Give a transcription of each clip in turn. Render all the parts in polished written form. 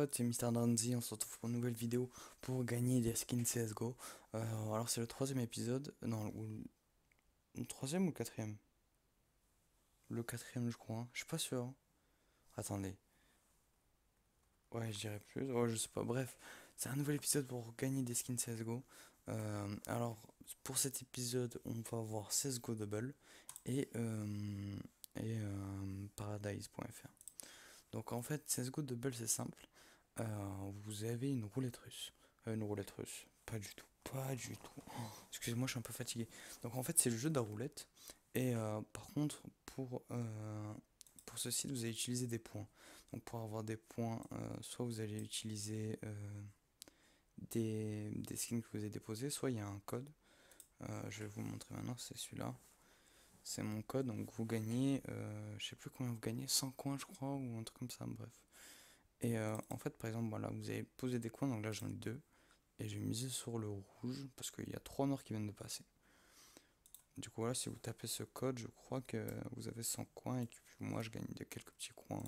potes, c'est Mister Danzy, on se retrouve pour une nouvelle vidéo pour gagner des skins CSGO. Alors c'est le troisième épisode, non, le troisième ou le quatrième? Le quatrième je crois, hein. Je suis pas sûr, hein. Attendez, ouais je dirais plus, ouais je sais pas, bref, c'est un nouvel épisode pour gagner des skins CSGO. Alors pour cet épisode on va avoir CSGO Double et, Paradise.fr. Donc en fait CSGO Double c'est simple. Vous avez une roulette russe. Pas du tout. Pas du tout. Excusez-moi, je suis un peu fatigué. Donc en fait, c'est le jeu de la roulette. Et par contre, pour ce site, vous allez utiliser des points. Donc pour avoir des points, soit vous allez utiliser des skins que vous avez déposés, soit il y a un code. Je vais vous le montrer maintenant, c'est celui-là. C'est mon code, donc vous gagnez, je sais plus combien vous gagnez, 100 coins je crois, ou un truc comme ça, bref. Et en fait, par exemple, voilà, vous avez posé des coins, donc là j'en ai deux. Et j'ai misé sur le rouge parce qu'il y a trois noirs qui viennent de passer. Du coup, voilà, si vous tapez ce code, je crois que vous avez 100 coins et que moi je gagne de quelques petits coins.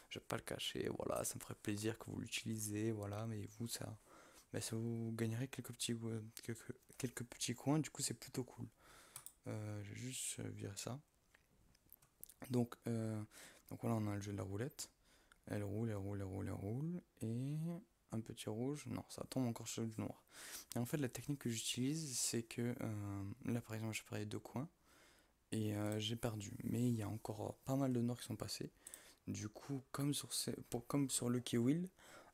Je vais pas le cacher, voilà, ça me ferait plaisir que vous l'utilisez, voilà, mais vous, ça vous gagnerez quelques petits coins, du coup, c'est plutôt cool. Je vais juste virer ça. Donc, euh, donc voilà, on a le jeu de la roulette. Elle roule, elle roule, elle roule, elle roule. Et un petit rouge. Non, ça tombe encore sur du noir. Et en fait, la technique que j'utilise, c'est que là, par exemple, je pris deux coins et j'ai perdu. Mais il y a encore pas mal de noirs qui sont passés. Du coup, comme sur le Kill,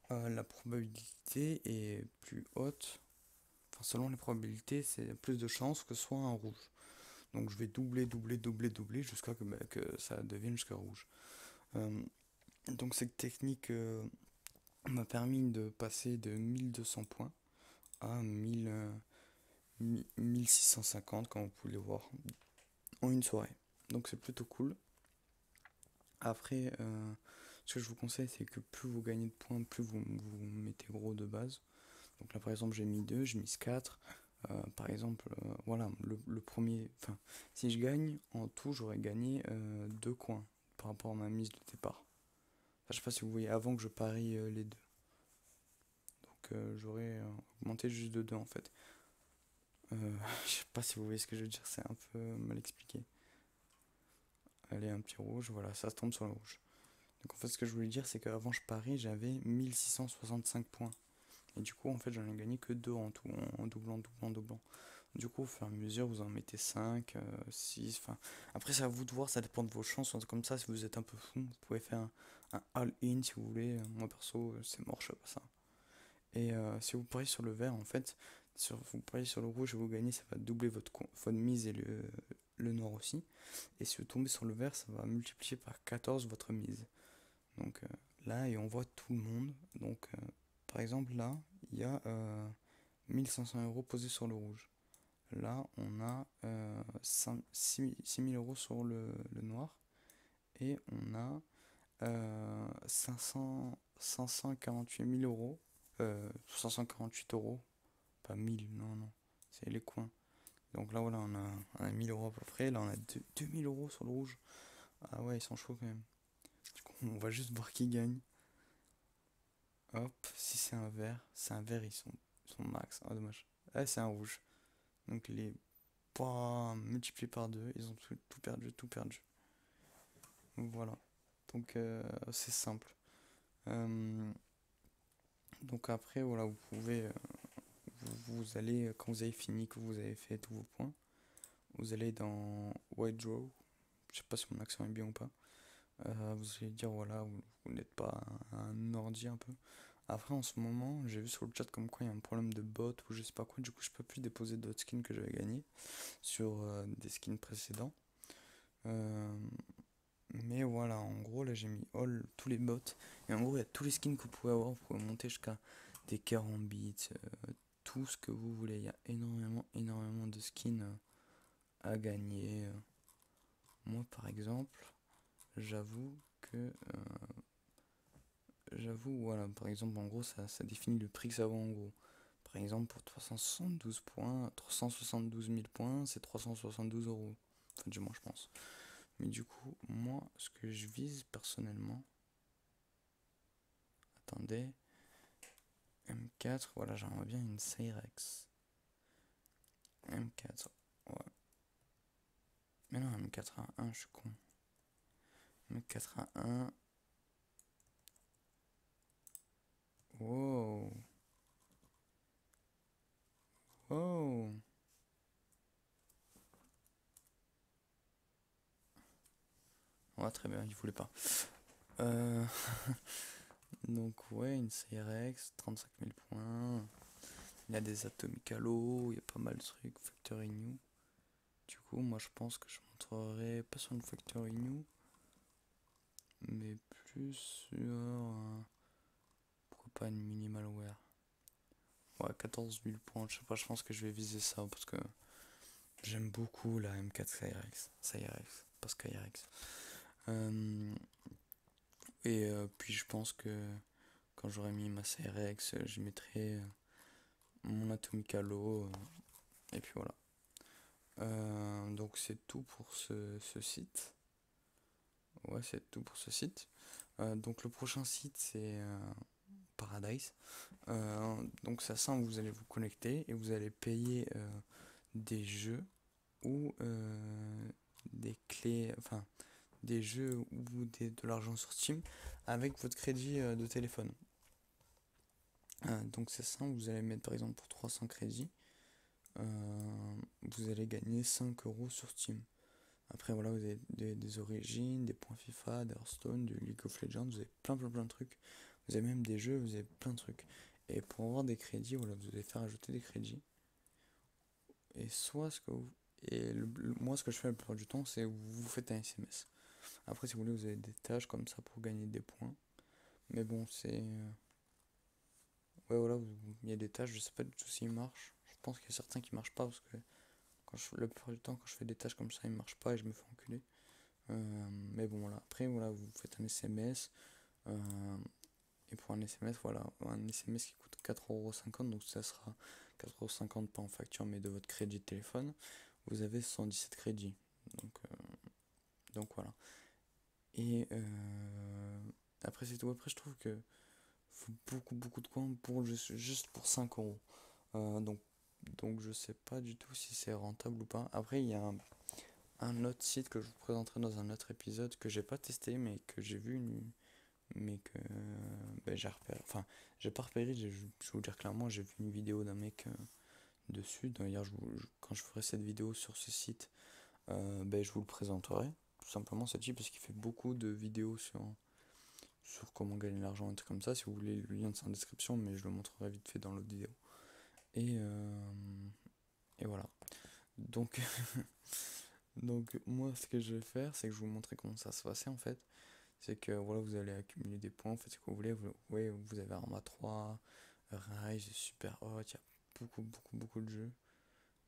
la probabilité est plus haute. Enfin, selon les probabilités, c'est plus de chances que ce soit un rouge. Donc, je vais doubler, doubler, doubler, doubler jusqu'à que ça devienne jusqu'à rouge. Euh, donc, cette technique m'a permis de passer de 1200 points à 1650 comme vous pouvez le voir en une soirée. Donc c'est plutôt cool. Après, ce que je vous conseille, c'est que plus vous gagnez de points, plus vous mettez gros de base. Donc là, par exemple, j'ai mis 2, j'ai mis 4. Par exemple, voilà, le premier. Enfin, si je gagne, en tout, j'aurais gagné 2 coins par rapport à ma mise de départ. Enfin, je sais pas si vous voyez, avant que je parie les deux. Donc j'aurais augmenté juste de 2 en fait. Je sais pas si vous voyez ce que je veux dire, c'est un peu mal expliqué. Allez, un petit rouge, voilà, ça tombe sur le rouge. Donc en fait, ce que je voulais dire, c'est qu'avant je parie, j'avais 1665 points. Et du coup, en fait, j'en ai gagné que 2 en tout, en doublant, doublant, doublant. Du coup, au fur et à mesure, vous en mettez 5, 6, enfin... Après, c'est à vous de voir, ça dépend de vos chances. Comme ça, si vous êtes un peu fou, vous pouvez faire un all-in si vous voulez. Moi, perso, c'est mort, je fais pas ça. Et si vous pariez sur le vert, en fait, vous pariez sur le rouge et vous gagnez, ça va doubler votre mise et le noir aussi. Et si vous tombez sur le vert, ça va multiplier par 14 votre mise. Donc là, et on voit tout le monde. Donc par exemple, là, il y a 1500 € posés sur le rouge. Là, on a 6000 € sur le noir. Et on a 548 000 euros. 548 €. Pas 1000, non, non. C'est les coins. Donc là, voilà, on a 1000 € à peu près. Là, on a 2000 € sur le rouge. Ah ouais, ils sont chauds quand même. Du coup, on va juste voir qui gagne. Hop, si c'est un vert, ils sont max. Ah, dommage. Ah, c'est un rouge. Donc les points multipliés par 2 ils ont tout perdu, tout perdu. Voilà. Donc c'est simple. Euh, donc après, voilà, vous pouvez, vous allez, quand vous avez fini, que vous avez fait tous vos points, vous allez dans White Draw. Je sais pas si mon accent est bien ou pas. Vous allez dire, voilà, vous n'êtes pas un ordi un peu. Après, en ce moment, j'ai vu sur le chat comme quoi il y a un problème de bot ou je sais pas quoi. Du coup, je peux plus déposer d'autres skins que j'avais gagné sur des skins précédents. Euh, mais voilà, en gros, là j'ai mis all tous les bots. Et en gros, il y a tous les skins que vous pouvez avoir. Vous pouvez monter jusqu'à des 40 bits, tout ce que vous voulez. Il y a énormément, énormément de skins à gagner. Moi, par exemple, j'avoue que voilà, par exemple, en gros, ça définit le prix que ça vaut en gros. Par exemple, pour 372 points, 372 000 points, c'est 372 euros. Enfin, du moins, je pense. Mais du coup, moi, ce que je vise personnellement, attendez, M4, voilà, j'aimerais bien une Cyrex. M4, ouais. Mais non, M4A1, je suis con. M4A1. Wow. Wow. Ouais, très bien, il voulait pas. Euh... Donc, ouais, une CRX, 35 000 points. Il y a des Atomic Halo, il y a pas mal de trucs. Factory New. Du coup, moi je pense que je montrerai pas sur une Factory New, mais plus sur. Pourquoi pas une Minimalware. Ouais, 14 000 points, je sais pas, je pense que je vais viser ça parce que j'aime beaucoup la M4 Cyrex. Cyrex, pas Skyrex. Euh, puis je pense que quand j'aurai mis ma CRX, je mettrai mon Atomic Halo. Et puis voilà. Donc c'est tout pour ce site. Ouais, c'est tout pour ce site. Donc le prochain site c'est Paradise. Donc c'est simple, vous allez vous connecter et vous allez payer des jeux ou des clés, enfin des jeux ou de l'argent sur Steam avec votre crédit de téléphone. Donc c'est simple, vous allez mettre par exemple pour 300 crédits, vous allez gagner 5 euros sur Steam. Après voilà, vous avez des origines, des points FIFA, des Hearthstone, du League of Legends, vous avez plein de trucs. Vous avez même des jeux, vous avez plein de trucs. Et pour avoir des crédits, voilà, vous allez faire ajouter des crédits. Et soit ce que vous... moi ce que je fais la plupart du temps, c'est vous faites un SMS. Après si vous voulez, vous avez des tâches comme ça pour gagner des points. Mais bon, c'est... Ouais voilà, il y a des tâches, je sais pas du tout s'ils marchent. Je pense qu'il y a certains qui marchent pas parce que la plupart du temps quand je fais des tâches comme ça, ils marchent pas et je me fais enculer. Mais bon voilà, après voilà, vous faites un SMS. Et pour un SMS, voilà, un SMS qui coûte 4,50€, donc ça sera 4,50€ pas en facture mais de votre crédit de téléphone. Vous avez 117 crédits. Donc, donc voilà. Et après c'est tout. Après je trouve que faut beaucoup de coins pour juste pour 5€. Donc, je sais pas du tout si c'est rentable ou pas. Après il y a un autre site que je vous présenterai dans un autre épisode que j'ai pas testé mais que j'ai vu mais que ben, j'ai repéré. Enfin, j'ai pas repéré, je vais vous dire clairement, j'ai vu une vidéo d'un mec dessus. D'ailleurs, quand je ferai cette vidéo sur ce site, ben, je vous le présenterai. Tout simplement, ce type, parce qu'il fait beaucoup de vidéos sur comment gagner de l'argent, et trucs comme ça. Si vous voulez, le lien c'est en description, mais je le montrerai vite fait dans l'autre vidéo. Et, et voilà. Donc, donc, moi, ce que je vais faire, c'est que je vais vous montrer comment ça se passait en fait. C'est que voilà, vous allez accumuler des points, faites ce que vous voulez. Ouais, vous avez Arma 3, Rise, Super Hot, il y a beaucoup de jeux.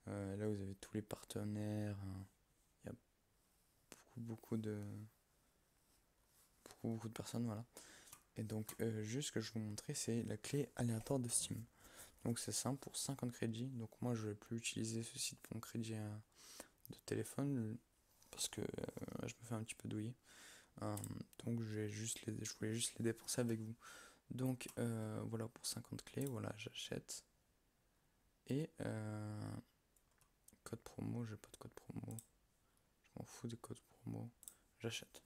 Là, vous avez tous les partenaires. Il y a beaucoup de beaucoup de personnes, voilà. Et donc, juste ce que je vais vous montrer, c'est la clé aléatoire de Steam. Donc, c'est simple pour 50 crédits. Donc, moi, je vais plus utiliser ce site pour mon crédit de téléphone parce que je me fais un petit peu douiller. Donc, je voulais juste les dépenser avec vous. Donc voilà pour 50 clés, voilà j'achète. Et code promo, j'ai pas de code promo. Je m'en fous des codes promo. J'achète.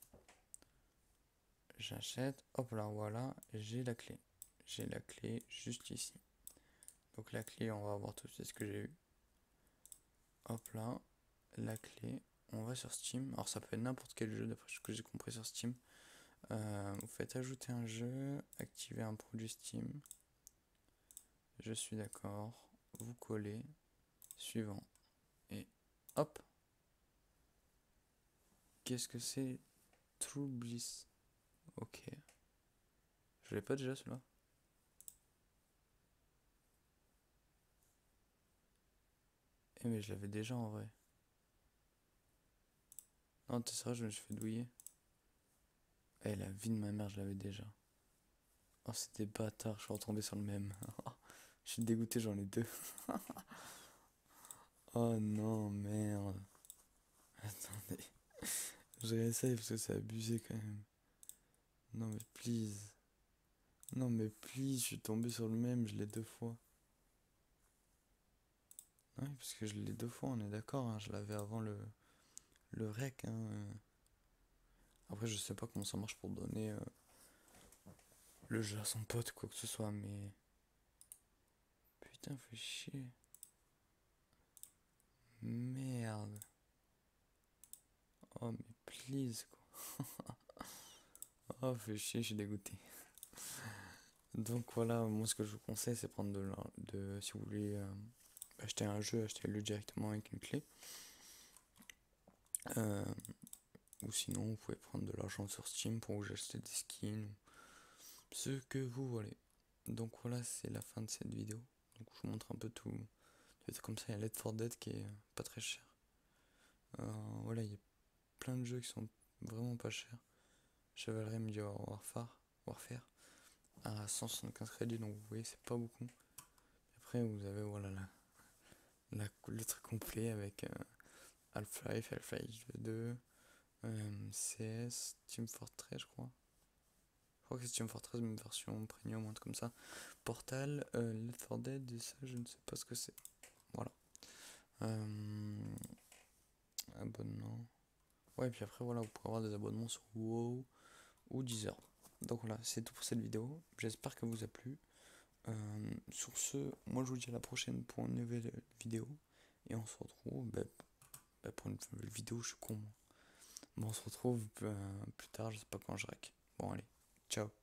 J'achète, hop là voilà, j'ai la clé. J'ai la clé juste ici. Donc la clé, on va voir tout de suite ce que j'ai eu. Hop là, la clé. On va sur Steam. Alors ça peut être n'importe quel jeu d'après ce que j'ai compris sur Steam. Vous faites ajouter un jeu, activer un produit Steam. Je suis d'accord. Vous collez. Suivant. Et hop. Qu'est-ce que c'est? True Bliss. Ok. Je l'ai pas déjà celui-là. Eh mais je l'avais déjà en vrai. Non, t'es sérieux, je me suis fait douiller. Eh la vie de ma mère, je l'avais déjà. Oh c'est des bâtards, je suis retombé sur le même. Je suis dégoûté, j'en ai deux. Oh non, merde. Attendez. Je réessaye parce que c'est abusé quand même. Non mais please. Non mais please, je suis tombé sur le même, je l'ai 2 fois. Oui, parce que je l'ai 2 fois, on est d'accord, hein, je l'avais avant le rec. Hein. Après, je sais pas comment ça marche pour donner le jeu à son pote, quoi que ce soit, mais. Putain, fais chier. Merde. Oh, mais please, quoi. Oh, fais chier, je suis dégoûté. Donc voilà, moi ce que je vous conseille, c'est prendre si vous voulez acheter un jeu, achetez-le directement avec une clé. Euh, ou sinon, vous pouvez prendre de l'argent sur Steam pour vous acheter des skins, ce que vous voulez. Donc voilà, c'est la fin de cette vidéo. Donc je vous montre un peu tout. C'est comme ça, il y a Left 4 Dead qui est pas très cher. Euh, voilà, il y a plein de jeux qui sont vraiment pas chers. Chevalerie Medieval Warfare à 175 crédits, donc vous voyez, c'est pas beaucoup. Après, vous avez voilà le truc complet avec Half-Life, Half-Life 2, CS, Team Fortress, je crois. Je crois que c'est Team Fortress, même version premium, un truc comme ça. Portal, Left 4 Dead, et ça, je ne sais pas ce que c'est. Voilà. Abonnement. Ouais, et puis après, voilà, vous pouvez avoir des abonnements sur WoW ou Deezer. Donc voilà, c'est tout pour cette vidéo. J'espère qu'elle vous a plu. Sur ce, moi je vous dis à la prochaine pour une nouvelle vidéo. Et on se retrouve pour une nouvelle vidéo, je suis con. Moi. Bon, on se retrouve plus tard, je sais pas quand je rec. Bon, allez, ciao.